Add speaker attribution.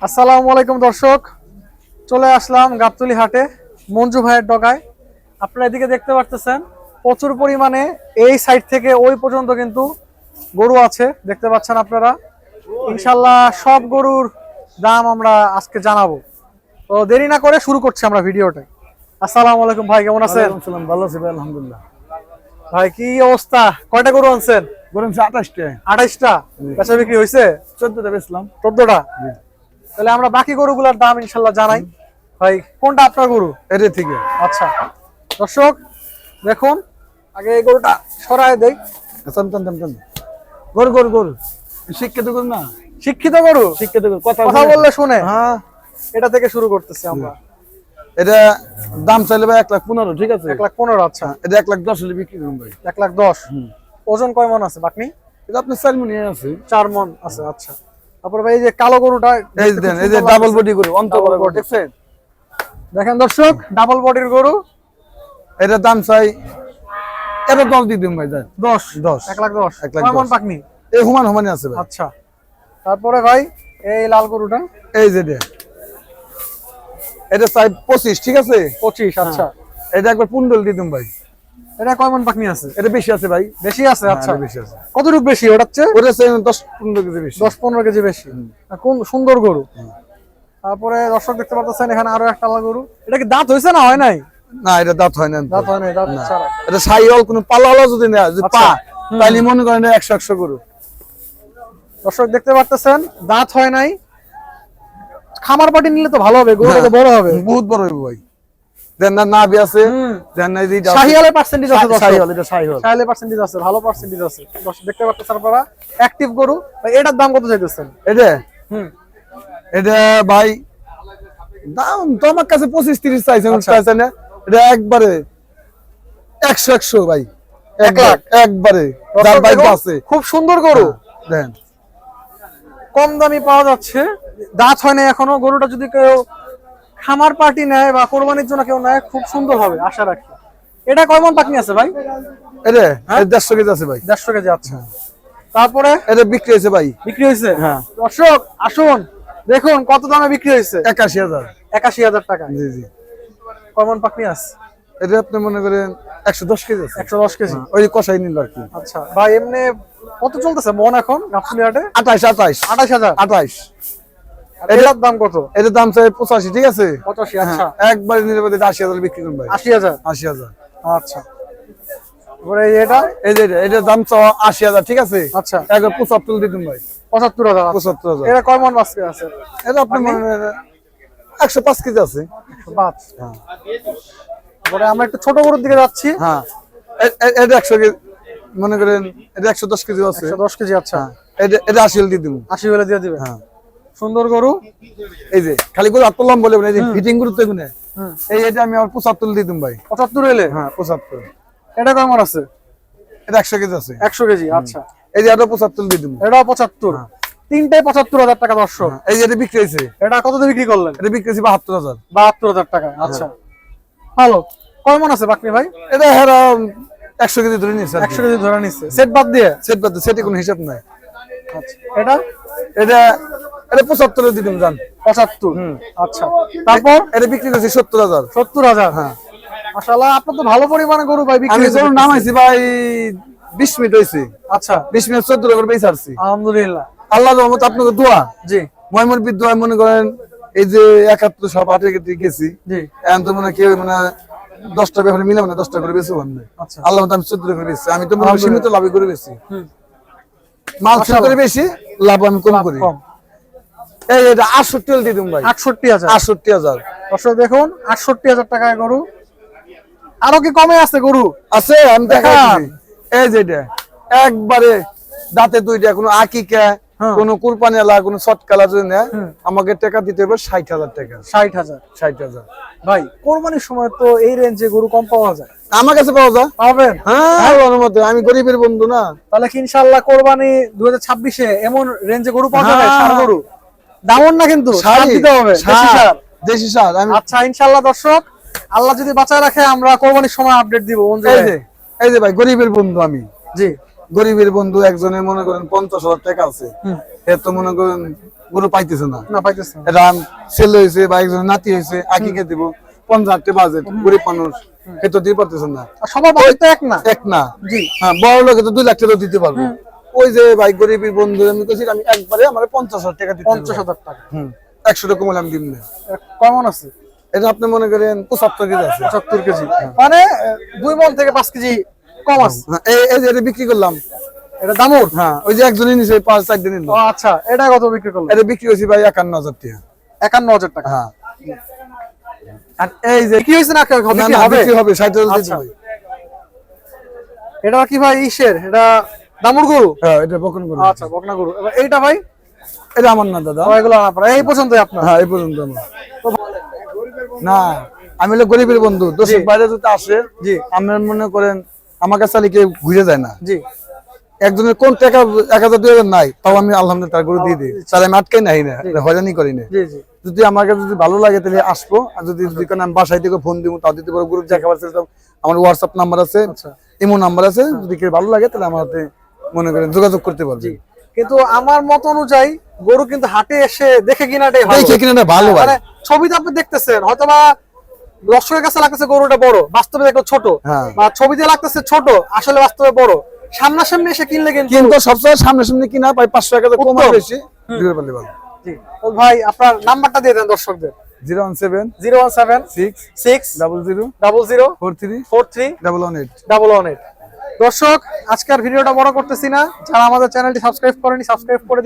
Speaker 1: আসসালামু আলাইকুম দর্শক, চলে আসলাম গাবতলী হাটে মঞ্জু ভাইয়ের ডগায়। আপনারা এদিকে দেখতে পাচ্ছেন প্রচুর পরিমাণে এই সাইড থেকে ওই পর্যন্ত কিন্তু গরু আছে, দেখতে পাচ্ছেন আপনারা। ইনশাল্লাহ সব গরুর দাম আমরা আজকে জানাবো, তো দেরি না করে শুরু করছি আমরা ভিডিওটা। আসসালামু আলাইকুম ভাই, কেমন আছেন?
Speaker 2: ভালো আছি ভাই, আলহামদুলিল্লাহ।
Speaker 1: ভাই কি অবস্থা, কয়টা গরু আনছেন?
Speaker 2: গরম 28টা।
Speaker 1: 28টা বেচা বিক্রি হয়েছে?
Speaker 2: 14টা বেচলাম।
Speaker 1: 14টা। তাহলে আমরা বাকি গরুগুলোর দাম ইনশাল্লাহ জানাই। ভাই কোনটা আপনার গরু?
Speaker 2: এর থেকে
Speaker 1: আচ্ছা দর্শক দেখুন, আগে এই গরুটা সরায় দেই।
Speaker 2: গরু গরু গরু শিক্ষিত গরু না,
Speaker 1: শিক্ষিত গরু,
Speaker 2: শিক্ষিত গরু,
Speaker 1: কথা বললে শুনে।
Speaker 2: হ্যাঁ,
Speaker 1: এটা থেকে শুরু করতেছি আমরা।
Speaker 2: এটা দাম চাইলে ভাই 1,15,000, ঠিক আছে?
Speaker 1: 1,15,000। আচ্ছা,
Speaker 2: এটা 1,10,000 হলে বিক্রি করুন ভাই।
Speaker 1: 1,10,000। ওজন কয় মন আছে বাকনি?
Speaker 2: এটা আপনার 4 মণ আছে।
Speaker 1: 4 মন আছে। আচ্ছা, তারপর ভাই এই যে কালো গরুটা,
Speaker 2: এই দেন, এই যে ডাবল বডি গরু, অন্ত বড় গরু দেখছেন?
Speaker 1: দেখেন দর্শক, ডাবল বডির গরু।
Speaker 2: এটা দাম চাই এটা 10 দিয়ে দিন ভাই।
Speaker 1: 10
Speaker 2: 1,10,000
Speaker 1: কয় মন বাকনি?
Speaker 2: এই হুমানে আছে ভাই।
Speaker 1: আচ্ছা, তারপরে ভাই এই লাল গরুটা,
Speaker 2: এই যে এটা চাই 25, ঠিক আছে?
Speaker 1: 25। আচ্ছা,
Speaker 2: এটা একবার 15 দিয়ে দিন ভাই।
Speaker 1: এটা কয় মন বাকনি আছে?
Speaker 2: এটা বেশি আছে ভাই,
Speaker 1: বেশি আছে। আচ্ছা,
Speaker 2: বেশি আছে।
Speaker 1: কতটুকু বেশি? ওটা
Speaker 2: 10-15 কেজি বেশি।
Speaker 1: 10-15 কেজি বেশি। কোন সুন্দর গরু। তারপরে দর্শক দেখতে পাচ্ছেন এখানে আরো একটা লাল গরু। এটা কি দাঁত হয়েছে না হয় নাই?
Speaker 2: না, এটা দাঁত হয় না।
Speaker 1: দাঁত হয় নাই, দাঁত ছাড়া।
Speaker 2: এটা সাইওয়াল কোন পালাওয়ালা যদি না, যদি
Speaker 1: আচ্ছা।
Speaker 2: পা তাইলে মনে করেন 100 গরু।
Speaker 1: দর্শক দেখতে পাচ্ছেন দাঁত হয় নাই। খামার পাটি নিলে তো ভালো হবে, গরুটা তো বড় হবে,
Speaker 2: বহুত বড় হবে ভাই। দেন না নাভি আছে, দেন না এই
Speaker 1: শাহিওয়ালের পার্সেন্টেজ আছে।
Speaker 2: শাহিওয়াল, এটা শাহিওয়াল।
Speaker 1: শাহিওয়ালের পার্সেন্টেজ আছে, ভালো পার্সেন্টেজ আছে। দর্শক দেখতে পাচ্ছেন আপনারা অ্যাক্টিভ গরু। ভাই এটার দাম কত চাইতেছেন?
Speaker 2: এটা
Speaker 1: হুম
Speaker 2: এটা ভাই দাম তো আমার কাছে 25-30 চাইছেন, চাইছেন না? এটা একবারে 100 ভাই, 1 লাখ একবারে। যার বাইক আছে,
Speaker 1: খুব সুন্দর গরু।
Speaker 2: দেন
Speaker 1: কম দামি পাওয়া যাচ্ছে, দাঁত হয় না এখনো। গরুটা যদি কেউ খামার পার্টি নেয় বা কোরবানির জন্য কেউ নেয়, খুব সুন্দর হবে আশা রাখি। এটা কয় মন পাকনি আছে ভাই?
Speaker 2: এটা 150 কেজি আছে ভাই।
Speaker 1: 150 কেজি। আচ্ছা, তারপরে
Speaker 2: এটা বিক্রি হয়েছে ভাই।
Speaker 1: বিক্রি হয়েছে?
Speaker 2: হ্যাঁ।
Speaker 1: দর্শক আসুন দেখুন কত দামে বিক্রি হয়েছে।
Speaker 2: 81,000।
Speaker 1: 81,000 টাকা।
Speaker 2: জি জি।
Speaker 1: কয় মন পাকনি আছে?
Speaker 2: এটা আপনি মনে করেন 110 কেজি আছে।
Speaker 1: 110 কেজি।
Speaker 2: ওই কষাই নিল আর কি।
Speaker 1: আচ্ছা ভাই, এমনি কত চলতেছে মন এখন গাবতলী হাটে?
Speaker 2: 28,000।
Speaker 1: 28,000। এটার দাম কত?
Speaker 2: এটার দাম চাই 85, ঠিক আছে?
Speaker 1: 85। আচ্ছা,
Speaker 2: একবারে নিরাপদে 80,000 বিক্রি করুন ভাই।
Speaker 1: 80,000।
Speaker 2: 80,000।
Speaker 1: আচ্ছা, এবারে এটা
Speaker 2: এই যে এটার দাম চাওয়া 80,000, ঠিক আছে?
Speaker 1: আচ্ছা,
Speaker 2: একবার 75 দিয়ে দিন ভাই।
Speaker 1: 75,000।
Speaker 2: 75,000।
Speaker 1: এটা কয় মন বাস্কে আছে?
Speaker 2: এটা আপনি মনে করেন 105 কেজি আছে।
Speaker 1: 105। এবারে আমরা একটু ছোট গরুর দিকে যাচ্ছি।
Speaker 2: হ্যাঁ, এটা 100 কেজি মনে করেন, এটা 110 কেজি আছে।
Speaker 1: 110 কেজি। আচ্ছা,
Speaker 2: এটা 80 দিয়ে দিব।
Speaker 1: 80 হলে দিয়ে দিবে।
Speaker 2: হ্যাঁ,
Speaker 1: সুন্দর গরু।
Speaker 2: এই যে খালি গরু আত্মলাম বলে এই যে ফিটিং গরু তো এগুনে। এই এটা আমি আর 75 দিয়ে দিম ভাই।
Speaker 1: 75 হলে?
Speaker 2: হ্যাঁ, 75।
Speaker 1: এটা কেমন আছে?
Speaker 2: এটা 100 কেজি আছে।
Speaker 1: 100 কেজি। আচ্ছা,
Speaker 2: এই যে এটা 75 দিয়ে দিম।
Speaker 1: এটাও 75। তিনটাই 75,000 টাকা দর্শক।
Speaker 2: এই যে এটা বিক্রি হয়েছে।
Speaker 1: এটা কত দিয়ে বিক্রি করলেন?
Speaker 2: এটা বিক্রি হয়েছে 72,000।
Speaker 1: 72,000 টাকা। আচ্ছা, ভালো। কয় মন আছে বাকনি ভাই?
Speaker 2: এটা হেরা 100 কেজি ধরে নিয়েছে।
Speaker 1: 100 কেজি ধরে নিচ্ছে সেট বাদ দিয়ে?
Speaker 2: সেট বাদ, সেটে কোনো হিসাব নাই।
Speaker 1: আচ্ছা, এটা
Speaker 2: এটা 75 দিয়ে দিম জান।
Speaker 1: 75। আচ্ছা, তারপর
Speaker 2: এটা বিক্রি হয়েছে 70,000।
Speaker 1: 70,000।
Speaker 2: হ্যাঁ,
Speaker 1: মাশাআল্লাহ, আপনার তো ভালো পরিমাণে গরু ভাই বিক্রি
Speaker 2: আমি
Speaker 1: হয়েছে।
Speaker 2: গরু নামাইছি ভাই 20 মিনিট হয়েছে।
Speaker 1: আচ্ছা,
Speaker 2: 20 মিনিট 14 করে বেচে আসছি।
Speaker 1: আলহামদুলিল্লাহ।
Speaker 2: আল্লাহর রহমতে আপনাকে দোয়া।
Speaker 1: জি
Speaker 2: ময়মন বিদ্যা মনে করেন এই যে 71 সব হাটে গেছি,
Speaker 1: জি।
Speaker 2: এখন তো মনে কেউ মানে 10টা বের মিলাম না, 10টা করে বেশি ভাবনা।
Speaker 1: আচ্ছা,
Speaker 2: আল্লাহ আমি 14 করে বেশি, আমি তো মনে হয় সীমিত লাভই করে বেশি। মাল সেল করে বেশি, লাভ আমি কম করি।
Speaker 1: কম।
Speaker 2: এই এটা 68 দিয়ে দিন ভাই।
Speaker 1: 68,000।
Speaker 2: 68,000
Speaker 1: দর্শক দেখুন, 68,000 টাকায় গরু। আরো কি কমে আছে গরু?
Speaker 2: আছে, আমি দেখাচ্ছি। এই যে এটা একবারে দাঁতে দুইটা, কোনো আকিকা, কোনো কুরবানি আলা, কোনো শটকালা যদি নেয়, আমাকে টাকা দিতে হবে 60,000 টাকা।
Speaker 1: 60,000।
Speaker 2: 60,000
Speaker 1: ভাই কোরবানির সময় তো এই রেঞ্জে গরু কম পাওয়া যায়।
Speaker 2: আমার কাছে পাওয়া যায়।
Speaker 1: পাবেন?
Speaker 2: হ্যাঁ, আল্লাহর মতে আমি গরিবের বন্ধু না।
Speaker 1: তাহলে কি ইনশাআল্লাহ কোরবানি 2026-এ এমন রেঞ্জে গরু পাওয়া যাবে? ষাঁড় গরু দামন না, কিন্তু ষাঁড় দিতে হবে, দেশি ষাঁড়।
Speaker 2: দেশি ষাঁড়।
Speaker 1: আচ্ছা, ইনশাআল্লাহ দর্শক, আল্লাহ যদি বাঁচায় রাখে আমরা কোরবানির সময় আপডেট দিব।
Speaker 2: এই যে ভাই গরিবের বন্ধু আমি।
Speaker 1: জি,
Speaker 2: গরিবের বন্ধু একজনের মনে করেন 50,000 টাকা আছে। এ তো মনে করেন গরু পাইতেছে না,
Speaker 1: না পাইতেছে না।
Speaker 2: এটা ছেলে হয়েছে বা একজন নাতি হয়েছে, আকিকে দিব 50,000 বাজেট, গরিব মানুষ এ তো দিয়ে পারতেছে না।
Speaker 1: আর সবার বাজেট তো এক না।
Speaker 2: এক না,
Speaker 1: জি
Speaker 2: হ্যাঁ বড় লোকে তো 2 লাখ টাকা দিতে পারবো। ওই যে ভাই গরিবের বন্ধু আমি কইছি আমি একবারে আমার 50,000 টাকা দিতে
Speaker 1: 50,000 টাকা।
Speaker 2: 100 টাকা কম আমি দিব না।
Speaker 1: কেমন আছে?
Speaker 2: এটা আপনি মনে করেন 75 কেজি আছে।
Speaker 1: 75 কেজি, মানে 2 মণ থেকে 5 কেজি কম আছে।
Speaker 2: হ্যাঁ, এই যে এটা বিক্রি করলাম,
Speaker 1: এটা দামুর।
Speaker 2: হ্যাঁ ওই যে একজনই নিছে 5-4 দিন নিল।
Speaker 1: ও আচ্ছা, এটা কত বিক্রি করলেন?
Speaker 2: এটা বিক্রি হয়েছে ভাই 51,000 টাকা।
Speaker 1: 51,000 টাকা।
Speaker 2: হ্যাঁ আর এই যে
Speaker 1: কি হইছে না হবে
Speaker 2: না
Speaker 1: কি
Speaker 2: না
Speaker 1: হবে?
Speaker 2: বিক্রি হবে 60,000 দিতে
Speaker 1: আচ্ছা।
Speaker 2: ভাই।
Speaker 1: এটা কি ভাই ইসের, এটা দামুর গরু?
Speaker 2: হ্যাঁ এটা বকন গরু।
Speaker 1: আচ্ছা, বকনা গরু। এবার এইটা ভাই?
Speaker 2: এটা আমার না দাদা,
Speaker 1: এগুলো আপনার এই পর্যন্তই আপনার?
Speaker 2: হ্যাঁ এই পর্যন্ত আমার। না আমি হলো গরিবের বন্ধু, দর্শক বাইরে যদি আসে,
Speaker 1: জি
Speaker 2: আমরা মনে করেন আমার কাছে চালিয়ে কেউ ঘুরে যায় না।
Speaker 1: জি।
Speaker 2: একজনের কোন টাকা 1,000-2,000 নাই, তাও আমি আলহামদুলিল্লাহ তার গরু দিয়ে দিই, তাহলে আমি আটকাই নাই না, হয়রানি করি না।
Speaker 1: জি জি।
Speaker 2: যদি আমার কাছে যদি ভালো লাগে তাহলে আসবো, আর যদি কারণে আমি বাসায় থেকে ফোন দিব তাও দিতে পারবো। গ্রুপ দেখাবার চেষ্টা, আমার হোয়াটসঅ্যাপ নাম্বার আছে, ইমো নাম্বার আছে, যদি কেউ ভালো লাগে তাহলে আমার হাতে মনে করেন যোগাযোগ করতে পারবে।
Speaker 1: কিন্তু আমার মত অনুযায়ী গরু কিন্তু হাটে এসে দেখে কিনাটাই ভালো।
Speaker 2: দেখে কিনা ভালো ভাই,
Speaker 1: মানে ছবিতে আপনি দেখতেছেন হয়তোবা দর্শকের কাছে লাগতেছে গরুটা বড়, বাস্তবে দেখো ছোট,
Speaker 2: হ্যাঁ।
Speaker 1: বা ছবিতে লাগতেছে ছোট, আসলে বাস্তবে বড়। সামনাসামনি এসে কিনলে
Speaker 2: কিন্তু সবসময় সামনে কিনা ভাই 500 কম আর বেশি দিতে পারলে ভালো।
Speaker 1: জি। তো ভাই আপনার নাম্বারটা দিয়ে দেন দর্শকদের।
Speaker 2: 017
Speaker 1: 017 6
Speaker 2: 00
Speaker 1: 00
Speaker 2: 43
Speaker 1: 43
Speaker 2: 118।
Speaker 1: 118। দর্শক আজকের ভিডিওটা বড় করতেছি না, যারা আমাদের চ্যানেলটি সাবস্ক্রাইব করেনি সাবস্ক্রাইব করে দিন।